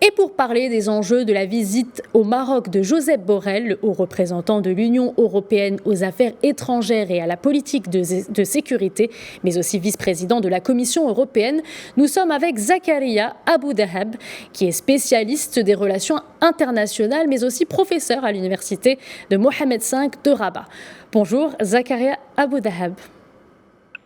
Et pour parler des enjeux de la visite au Maroc de Josep Borrell, le haut représentant de l'Union européenne aux affaires étrangères et à la politique de sécurité, mais aussi vice-président de la Commission européenne, nous sommes avec Zakaria Aboudahab, qui est spécialiste des relations internationales, mais aussi professeur à l'université de Mohamed V de Rabat. Bonjour Zakaria Aboudahab.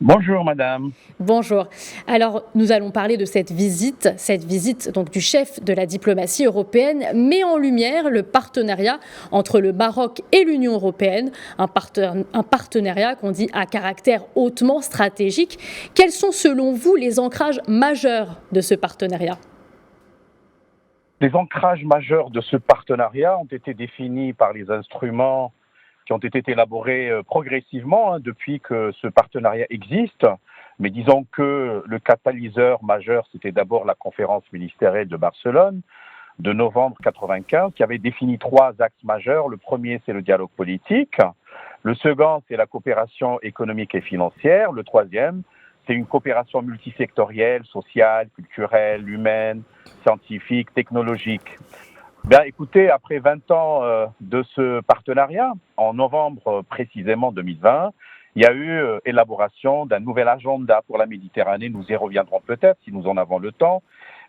Bonjour madame. Bonjour. Alors nous allons parler de cette visite donc du chef de la diplomatie européenne met en lumière le partenariat entre le Maroc et l'Union européenne, un partenariat qu'on dit à caractère hautement stratégique. Quels sont selon vous les ancrages majeurs de ce partenariat ? Les ancrages majeurs de ce partenariat ont été définis par les instruments qui ont été élaborés progressivement depuis que ce partenariat existe. Mais disons que le catalyseur majeur, c'était d'abord la conférence ministérielle de Barcelone de novembre 1995 qui avait défini 3 axes majeurs. Le premier, c'est le dialogue politique. Le second, c'est la coopération économique et financière. Le troisième, c'est une coopération multisectorielle, sociale, culturelle, humaine, scientifique, technologique. Bien, écoutez, après 20 ans de ce partenariat, en novembre précisément 2020, il y a eu élaboration d'un nouvel agenda pour la Méditerranée. Nous y reviendrons peut-être si nous en avons le temps.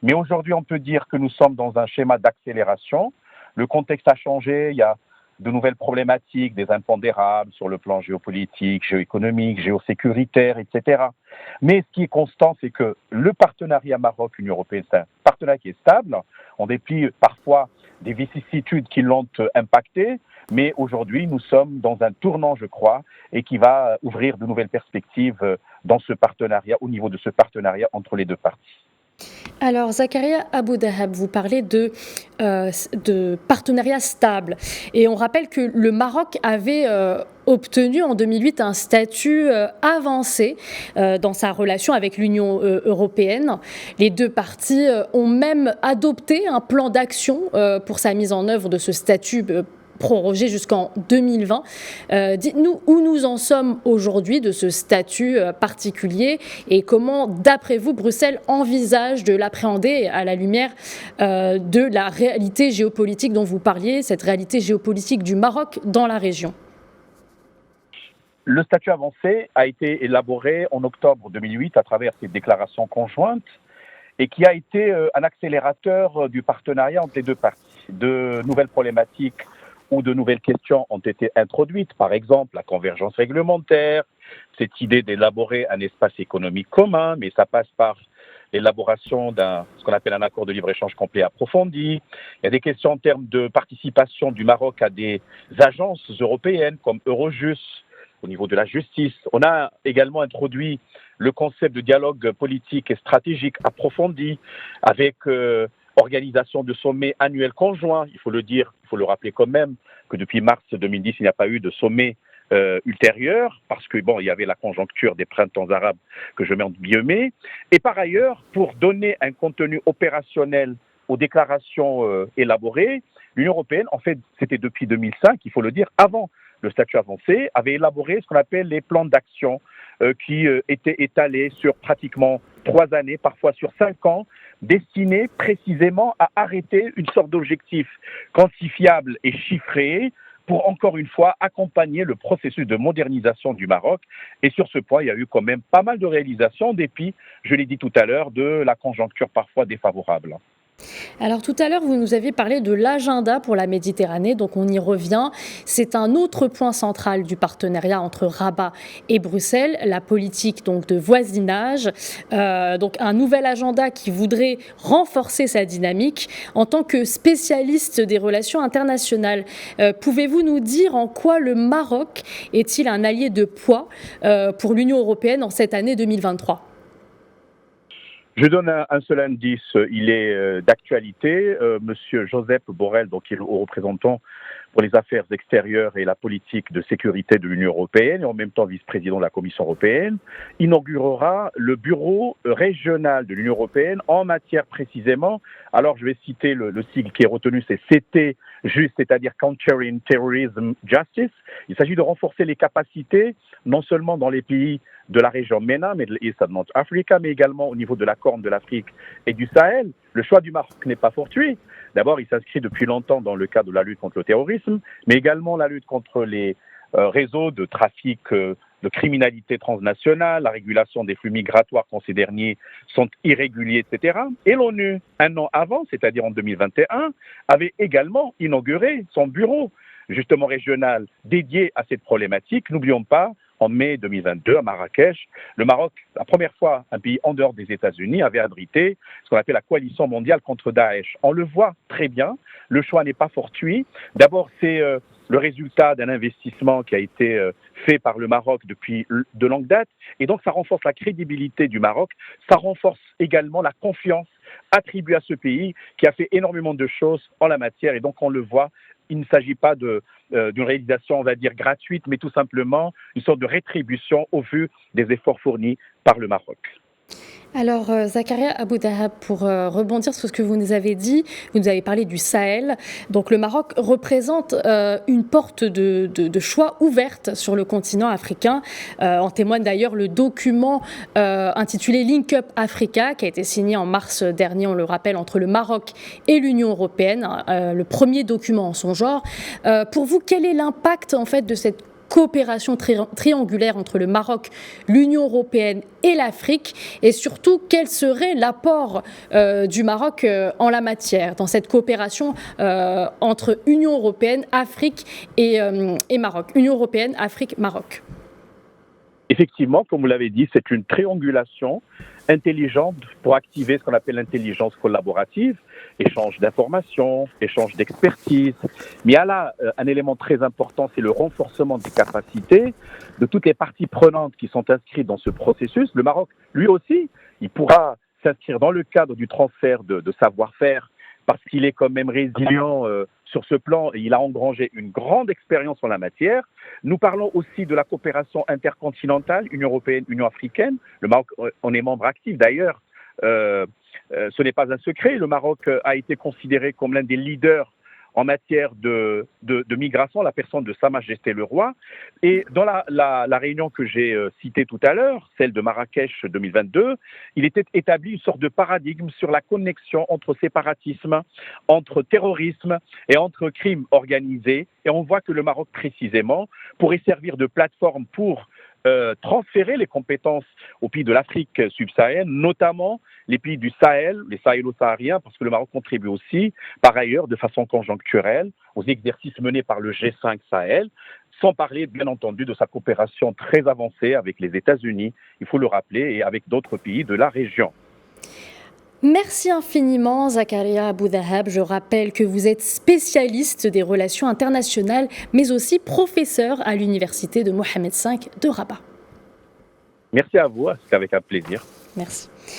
Mais aujourd'hui, on peut dire que nous sommes dans un schéma d'accélération. Le contexte a changé. Il y a de nouvelles problématiques, des impondérables sur le plan géopolitique, géoéconomique, géosécuritaire, etc. Mais ce qui est constant, c'est que le partenariat Maroc-Union européenne, c'est un partenariat qui est stable, en dépit parfois des vicissitudes qui l'ont impacté. Mais aujourd'hui, nous sommes dans un tournant, je crois, et qui va ouvrir de nouvelles perspectives dans ce partenariat, au niveau de ce partenariat entre les deux parties. Alors, Zakaria Aboudahab, vous parlez de partenariat stable. Et on rappelle que le Maroc avait obtenu en 2008 un statut avancé dans sa relation avec l'Union européenne. Les deux parties ont même adopté un plan d'action pour sa mise en œuvre de ce statut prorogé jusqu'en 2020. Dites-nous où nous en sommes aujourd'hui de ce statut particulier et comment, d'après vous, Bruxelles envisage de l'appréhender à la lumière de la réalité géopolitique dont vous parliez, cette réalité géopolitique du Maroc dans la région. Le statut avancé a été élaboré en octobre 2008 à travers ces déclarations conjointes et qui a été un accélérateur du partenariat entre les deux parties. De nouvelles problématiques où de nouvelles questions ont été introduites, par exemple la convergence réglementaire, cette idée d'élaborer un espace économique commun, mais ça passe par l'élaboration ce qu'on appelle un accord de libre-échange complet approfondi. Il y a des questions en termes de participation du Maroc à des agences européennes comme Eurojust, au niveau de la justice. On a également introduit le concept de dialogue politique et stratégique approfondi avec organisation de sommets annuels conjoints. Il faut le dire, il faut le rappeler quand même que depuis mars 2010, il n'y a pas eu de sommet ultérieur parce que il y avait la conjoncture des printemps arabes que je mets en guillemets. Et par ailleurs, pour donner un contenu opérationnel aux déclarations élaborées, l'Union européenne, en fait, c'était depuis 2005, il faut le dire, avant le statut avancé, avait élaboré ce qu'on appelle les plans d'action qui étaient étalés sur pratiquement 3 années, parfois sur 5 ans, destinés précisément à arrêter une sorte d'objectif quantifiable et chiffré pour, encore une fois, accompagner le processus de modernisation du Maroc. Et sur ce point, il y a eu quand même pas mal de réalisations, en dépit, je l'ai dit tout à l'heure, de la conjoncture parfois défavorable. Alors tout à l'heure, vous nous aviez parlé de l'agenda pour la Méditerranée, donc on y revient. C'est un autre point central du partenariat entre Rabat et Bruxelles, la politique donc de voisinage, donc un nouvel agenda qui voudrait renforcer sa dynamique. En tant que spécialiste des relations internationales, pouvez-vous nous dire en quoi le Maroc est-il un allié de poids pour l'Union européenne en cette année 2023 ? Je donne un seul indice, il est d'actualité. Monsieur Josep Borrell, donc qui est le haut représentant pour les affaires extérieures et la politique de sécurité de l'Union européenne et en même temps vice-président de la Commission européenne, inaugurera le bureau régional de l'Union européenne en matière précisément. Alors je vais citer le sigle qui est retenu, c'est CT, juste, c'est-à-dire Countering Terrorism Justice. Il s'agit de renforcer les capacités, non seulement dans les pays de la région MENA, Middle East and North Africa, mais également au niveau de la Corne de l'Afrique et du Sahel. le choix du Maroc n'est pas fortuit. D'abord, il s'inscrit depuis longtemps dans le cadre de la lutte contre le terrorisme, mais également la lutte contre les réseaux de trafic de criminalité transnationale, la régulation des flux migratoires quand ces derniers sont irréguliers, etc. Et l'ONU, un an avant, c'est-à-dire en 2021, avait également inauguré son bureau, justement régional, dédié à cette problématique. N'oublions pas, en mai 2022, à Marrakech, le Maroc, la première fois, un pays en dehors des États-Unis, avait abrité ce qu'on appelle la coalition mondiale contre Daesh. On le voit très bien, le choix n'est pas fortuit. D'abord, c'est le résultat d'un investissement qui a été fait par le Maroc depuis de longue date. Et donc, ça renforce la crédibilité du Maroc. Ça renforce également la confiance attribuée à ce pays qui a fait énormément de choses en la matière. Et donc, on le voit, il ne s'agit pas d'une réalisation, on va dire, gratuite, mais tout simplement une sorte de rétribution au vu des efforts fournis par le Maroc. Alors, Zakaria Abou Dahab, pour rebondir sur ce que vous nous avez dit, vous nous avez parlé du Sahel. Donc, le Maroc représente une porte de choix ouverte sur le continent africain. En témoigne d'ailleurs le document intitulé Link Up Africa, qui a été signé en mars dernier, on le rappelle, entre le Maroc et l'Union européenne, le premier document en son genre. Pour vous, quel est l'impact en fait de cette coopération triangulaire entre le Maroc, l'Union européenne et l'Afrique, et surtout quel serait l'apport du Maroc en la matière, dans cette coopération entre Union européenne, Afrique et Maroc. Union européenne, Afrique, Maroc. Effectivement, comme vous l'avez dit, c'est une triangulation intelligente pour activer ce qu'on appelle l'intelligence collaborative, échange d'informations, échange d'expertise. Mais il y a là un élément très important, c'est le renforcement des capacités de toutes les parties prenantes qui sont inscrites dans ce processus. Le Maroc, lui aussi, il pourra s'inscrire dans le cadre du transfert de savoir-faire parce qu'il est quand même résilient sur ce plan et il a engrangé une grande expérience en la matière. Nous parlons aussi de la coopération intercontinentale, Union européenne, Union africaine. Le Maroc en est membre actif d'ailleurs. Ce n'est pas un secret. Le Maroc a été considéré comme l'un des leaders en matière de migration, la personne de Sa Majesté le Roi. Et dans la réunion que j'ai citée tout à l'heure, celle de Marrakech 2022, il était établi une sorte de paradigme sur la connexion entre séparatisme, entre terrorisme et entre crimes organisés. Et on voit que le Maroc, précisément, pourrait servir de plateforme pour transférer les compétences aux pays de l'Afrique subsaharienne, notamment les pays du Sahel, les sahélo-sahariens, parce que le Maroc contribue aussi, par ailleurs, de façon conjoncturelle, aux exercices menés par le G5 Sahel, sans parler, bien entendu, de sa coopération très avancée avec les États-Unis, il faut le rappeler, et avec d'autres pays de la région. Merci infiniment, Zakaria Abou Dahab. Je rappelle que vous êtes spécialiste des relations internationales, mais aussi professeur à l'université de Mohamed V de Rabat. Merci à vous, c'est avec un plaisir. Merci.